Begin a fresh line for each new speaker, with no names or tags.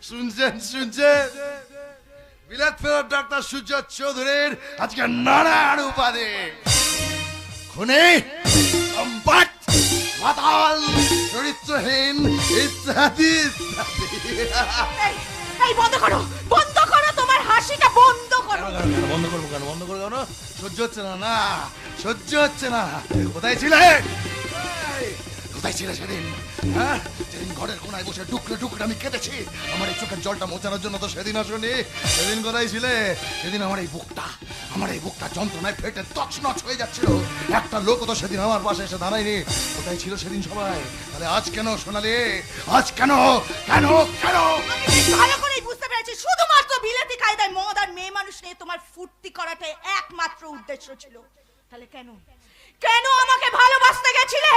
শুনছেন শুনছেন, বিলেত ফেরত ডাক্তার সূর্য চৌধুরীর আজকে নানান উপাধি। খুনি, সম্পাদ, মাতাল, চরিত্রহীন ইত্যাদি ইত্যাদি।
এই বন্ধ করো, বন্ধ করো, তোমার হাসিটা বন্ধ করো।
বন্ধ করবো কেন, বন্ধ করবো কেন? সহ্য হচ্ছে না, না সহ্য হচ্ছে না। কোথায় ছিলে, কোথায় ছিলে সেদিন? হ্যাঁ, যেদিন ঘরের কোনায় বসে টুকরে টুকরে আমি কেঁদেছি, আমার এই চোখের জলটা মোচানোর জন্য তো সেদিন আসনি। সেদিন কোথায় ছিলে? সেদিন আমার এই বুকটা যন্ত্রণায় ফেটে তছনছ হয়ে যাচ্ছিল। একটা লোক তো সেদিন আমার পাশে এসে দাঁড়ায়নি। কোথায় ছিল সেদিন সবাই? তাহলে আজ কেন সোনালি, আজ কেন কেন কেন?
আমি ভালো করেই বুঝতে পেরেছি, শুধুমাত্র বিলেতি কায়দায় মদ আর মেয়ে মানুষ নিয়ে তোমার ফুর্তি করাটাই একমাত্র উদ্দেশ্য ছিল। তাহলে কেন, কেন আমাকে ভালোবাসতে গেছিলে?